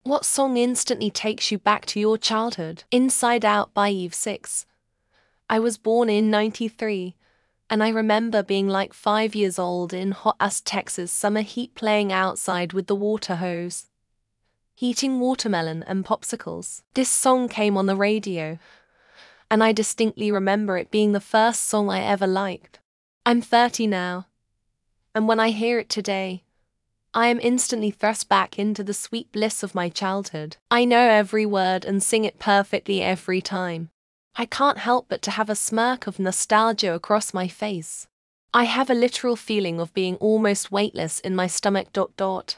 What song instantly takes you back to your childhood? Inside Out by Eve 6. I was born in '93, and I remember being like 5 years old in hot-ass Texas summer heat playing outside with the water hose, heating watermelon and popsicles. This song came on the radio, and I distinctly remember it being the first song I ever liked. I'm 30 now, and when I hear it today, I am instantly thrust back into the sweet bliss of my childhood. I know every word and sing it perfectly every time. I can't help but to have a smirk of nostalgia across my face. I have a literal feeling of being almost weightless in my stomach.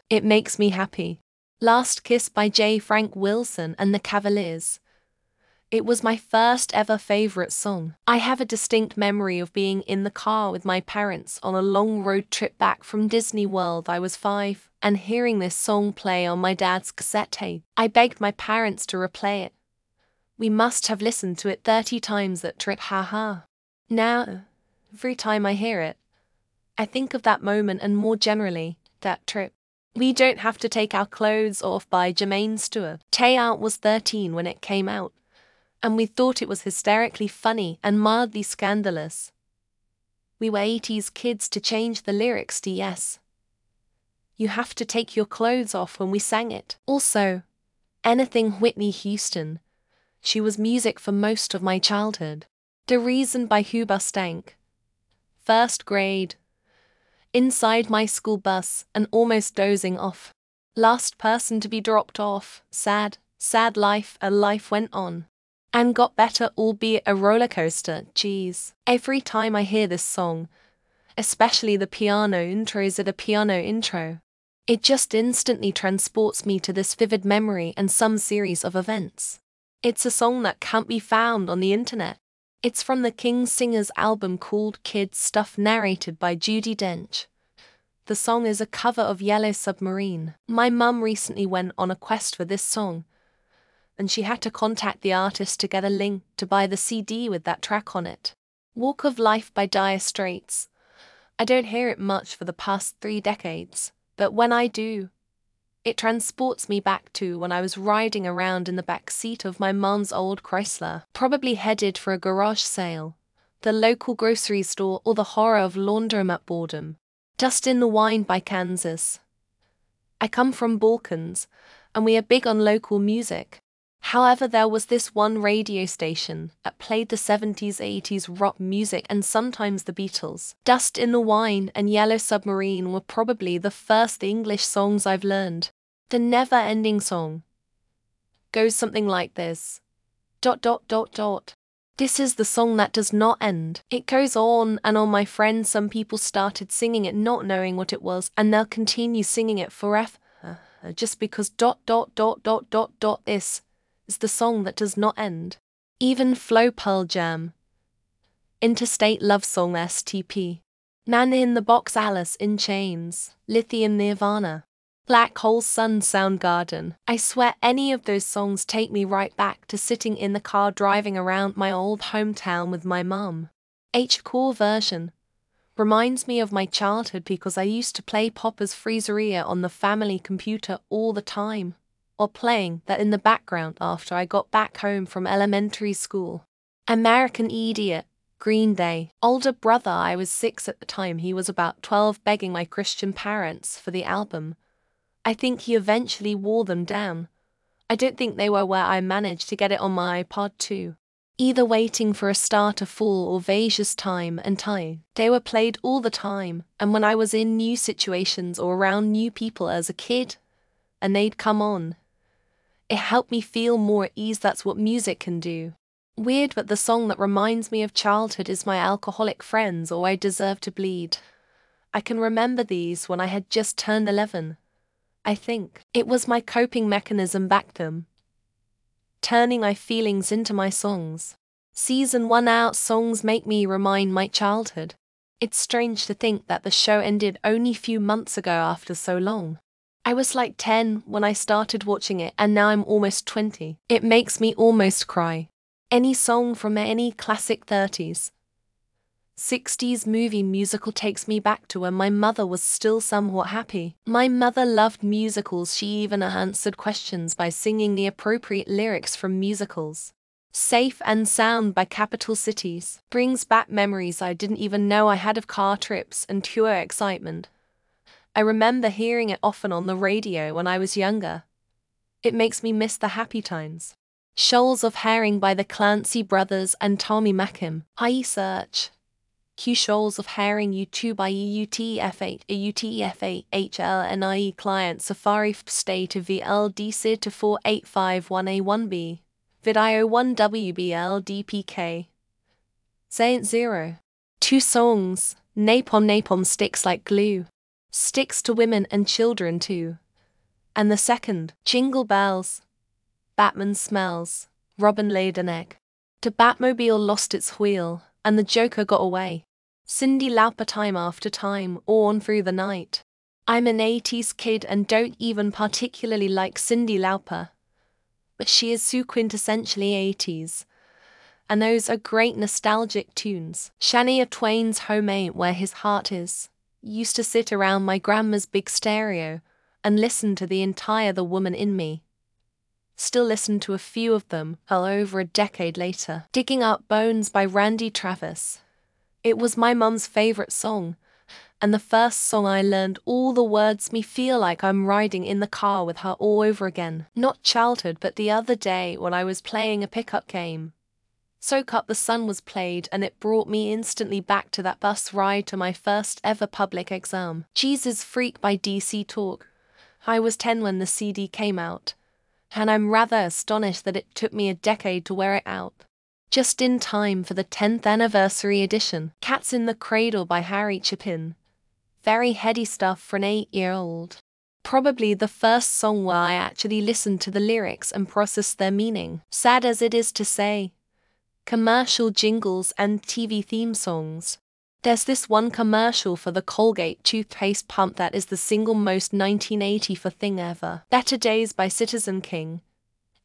It makes me happy. Last Kiss by J. Frank Wilson and the Cavaliers. It was my first ever favorite song. I have a distinct memory of being in the car with my parents on a long road trip back from Disney World. I was 5, and hearing this song play on my dad's cassette tape. I begged my parents to replay it. We must have listened to it 30 times that trip, haha. Now, every time I hear it, I think of that moment and more generally, that trip. We Don't Have to Take Our Clothes Off by Jermaine Stewart. Tay-Out was 13 when it came out, and we thought it was hysterically funny and mildly scandalous. We were 80s kids to change the lyrics to yes, you have to take your clothes off when we sang it. Also, anything Whitney Houston. She was music for most of my childhood. The Reason by Huba Stank. First grade. Inside my school bus and almost dozing off. Last person to be dropped off. Sad, sad life. A life went on and got better, albeit a roller coaster. Geez. Every time I hear this song, especially the piano intro, is it a piano intro? It just instantly transports me to this vivid memory and some series of events. It's a song that can't be found on the internet. It's from the King Singers album called Kids Stuff, narrated by Judi Dench. The song is a cover of Yellow Submarine. My mum recently went on a quest for this song, and she had to contact the artist to get a link to buy the CD with that track on it. Walk of Life by Dire Straits. I don't hear it much for the past 3 decades, but when I do, it transports me back to when I was riding around in the back seat of my mum's old Chrysler, probably headed for a garage sale, the local grocery store, or the horror of laundromat boredom. Dust in the Wind by Kansas. I come from Balkans, and we are big on local music. However, there was this one radio station that played the 70s, 80s rock music and sometimes the Beatles. Dust in the Wind and Yellow Submarine were probably the first English songs I've learned. The never-ending song goes something like this. ... This is the song that does not end. It goes on and on, my friends. Some people started singing it not knowing what it was, and they'll continue singing it forever, just because ... This is the song that does not end. Even Flow Pearl Jam. Interstate Love Song STP. Man in the Box, Alice in Chains. Lithium, Nirvana. Black Hole Sun, Soundgarden. I swear any of those songs take me right back to sitting in the car driving around my old hometown with my mum. H-Core version reminds me of my childhood because I used to play Popper's Freezeria on the family computer all the time, or playing that in the background after I got back home from elementary school. American Idiot, Green Day. Older brother, I was 6 at the time, he was about 12, begging my Christian parents for the album. I think he eventually wore them down. I don't think they were where I managed to get it on my iPod too. Either Waiting for a Star to Fall or Vagia's Time and Tide. They were played all the time, and when I was in new situations or around new people as a kid, and they'd come on, it helped me feel more at ease. That's what music can do. Weird, but the song that reminds me of childhood is My Alcoholic Friends or I Deserve to Bleed. I can remember these when I had just turned 11. I think it was my coping mechanism back then, turning my feelings into my songs. Season 1 out songs make me remind my childhood. It's strange to think that the show ended only few months ago after so long. I was like 10 when I started watching it, and now I'm almost 20. It makes me almost cry. Any song from any classic 30s, 60s movie musical takes me back to when my mother was still somewhat happy. My mother loved musicals. She even answered questions by singing the appropriate lyrics from musicals. Safe and Sound by Capital Cities brings back memories I didn't even know I had of car trips and pure excitement. I remember hearing it often on the radio when I was younger. It makes me miss the happy times. Shoals of Herring by the Clancy Brothers and Tommy Mackim. I search Q Shoals of Herring U2 by EUTF8 EUTF8 client Safari Stay to VLD SID to 4851A1B Video 1WBLDPK Saint 0 2 songs Napalm Sticks Like Glue Sticks to Women and Children Too, and the second Jingle Bells Batman Smells Robin laid an egg. The Batmobile lost its wheel and the Joker got away. Cyndi Lauper Time After Time, On Through the Night. I'm an 80s kid and don't even particularly like Cyndi Lauper, but she is so quintessentially 80s. And those are great nostalgic tunes. Shania Twain's Home Ain't Where His Heart Is. Used to sit around my grandma's big stereo and listen to the entire The Woman in Me. Still listen to a few of them, over a decade later. Digging Up Bones by Randy Travis. It was my mum's favorite song, and the first song I learned all the words. Me feel like I'm riding in the car with her all over again. Not childhood, but the other day when I was playing a pickup game. Soak Up the Sun was played and it brought me instantly back to that bus ride to my first ever public exam. Jesus Freak by DC Talk. I was 10 when the CD came out, and I'm rather astonished that it took me a decade to wear it out. Just in time for the 10th anniversary edition. Cats in the Cradle by Harry Chapin. Very heady stuff for an 8-year-old. Probably the first song where I actually listened to the lyrics and processed their meaning. Sad as it is to say, commercial jingles and TV theme songs. There's this one commercial for the Colgate toothpaste pump that is the single most 1984 thing ever. Better Days by Citizen King.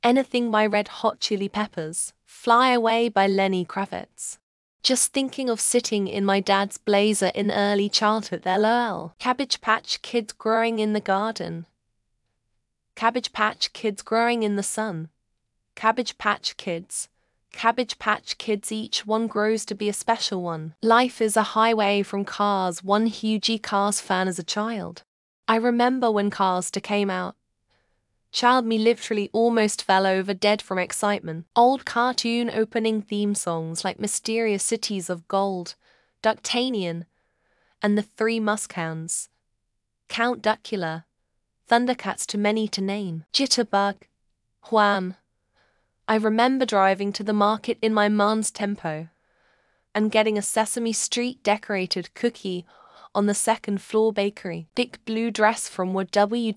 Anything by Red Hot Chili Peppers. Fly Away by Lenny Kravitz. Just thinking of sitting in my dad's Blazer in early childhood. LOL. Cabbage Patch Kids Growing in the Garden. Cabbage Patch Kids Growing in the Sun. Cabbage Patch Kids. Cabbage Patch Kids, each one grows to be a special one. Life is a highway from Cars. One huge Cars fan as a child. I remember when Cars 2 came out. Child me literally almost fell over dead from excitement. Old cartoon opening theme songs like Mysterious Cities of Gold, Ducktanian, and the Three Muskehounds. Count Duckula, Thundercats, too many to name. Jitterbug, Wham. I remember driving to the market in my mom's Tempo and getting a Sesame Street decorated cookie on the second floor bakery. Big blue dress from W.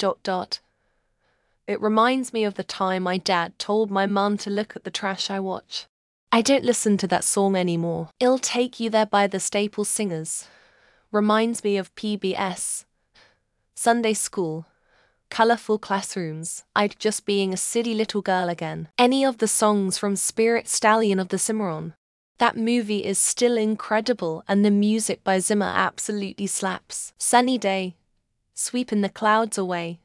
It reminds me of the time my dad told my mum to look at the trash I watch. I don't listen to that song anymore. I'll Take You There by the Staple Singers. Reminds me of PBS. Sunday school. Colorful classrooms. I'd just being a silly little girl again. Any of the songs from Spirit Stallion of the Cimarron. That movie is still incredible and the music by Zimmer absolutely slaps. Sunny Day. Sweeping the Clouds Away.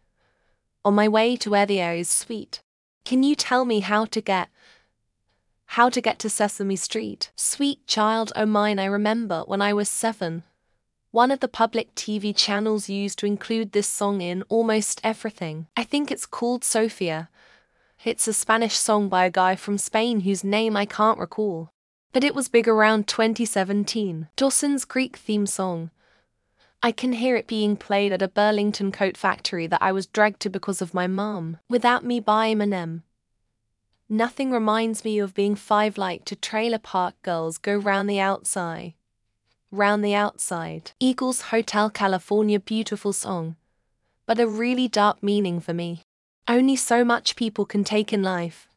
On My Way to Where the Air is Sweet. Can you tell me how to get to Sesame Street? Sweet Child O' Mine. I remember when I was 7. One of the public TV channels used to include this song in almost everything. I think it's called Sofia. It's a Spanish song by a guy from Spain whose name I can't recall. But it was big around 2017. Dawson's Creek theme song. I can hear it being played at a Burlington coat factory that I was dragged to because of my mom. Without Me by Eminem. Nothing reminds me of being 5 like to Trailer Park Girls Go Round the Outside. Round the Outside. Eagles Hotel California, beautiful song, but a really dark meaning for me. Only so much people can take in life.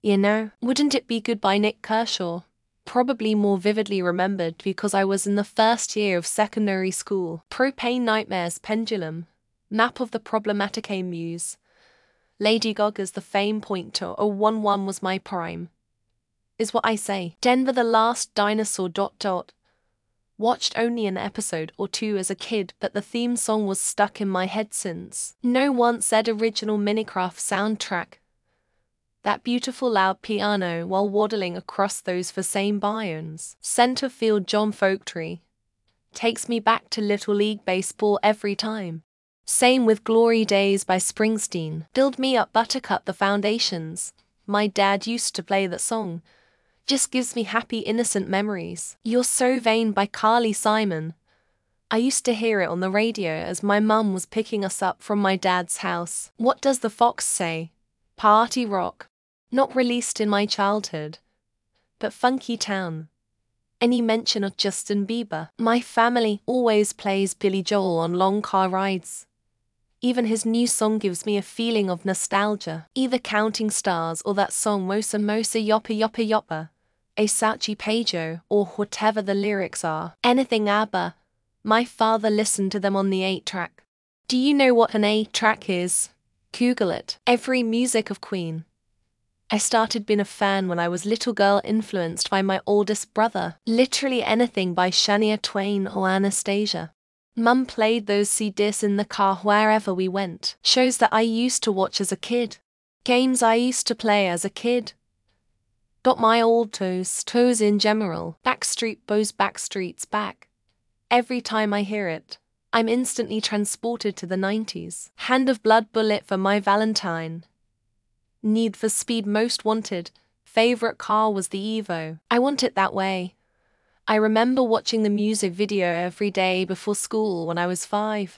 You know, Wouldn't It Be Good by Nick Kershaw. Probably more vividly remembered because I was in the first year of secondary school. Propane Nightmares, Pendulum. Map of the Problematicae Muse. Lady Gaga's The Fame Pointer. 011 was my prime. Is what I say. Denver the Last Dinosaur. Watched only an episode or two as a kid, but the theme song was stuck in my head since. No one said original Minecraft soundtrack. That beautiful loud piano while waddling across those for same biomes. Center field John Folktree takes me back to Little League Baseball every time. Same with Glory Days by Springsteen. Build Me Up Buttercup, the foundations. My dad used to play that song. Just gives me happy innocent memories. You're So Vain by Carly Simon. I used to hear it on the radio as my mum was picking us up from my dad's house. What Does the Fox Say? Party rock. Not released in my childhood. But Funky Town. Any mention of Justin Bieber? My family always plays Billy Joel on long car rides. Even his new song gives me a feeling of nostalgia. Either Counting Stars or that song Mosa Mosa Yoppa Yoppa Yoppa, A Sachi Pejo, or whatever the lyrics are. Anything ABBA. My father listened to them on the 8-track. Do you know what an 8-track is? Google it. Every music of Queen. I started being a fan when I was little girl, influenced by my oldest brother. Literally anything by Shania Twain or Anastasia. Mum played those CDs in the car wherever we went. Shows that I used to watch as a kid. Games I used to play as a kid. Got my old toes in general. Backstreet Boys, Backstreet's Back. Every time I hear it, I'm instantly transported to the 90s. Hand of Blood, Bullet for My Valentine. Need for Speed, Most Wanted. Favorite car was the Evo. I Want It That Way. I remember watching the music video every day before school when I was 5.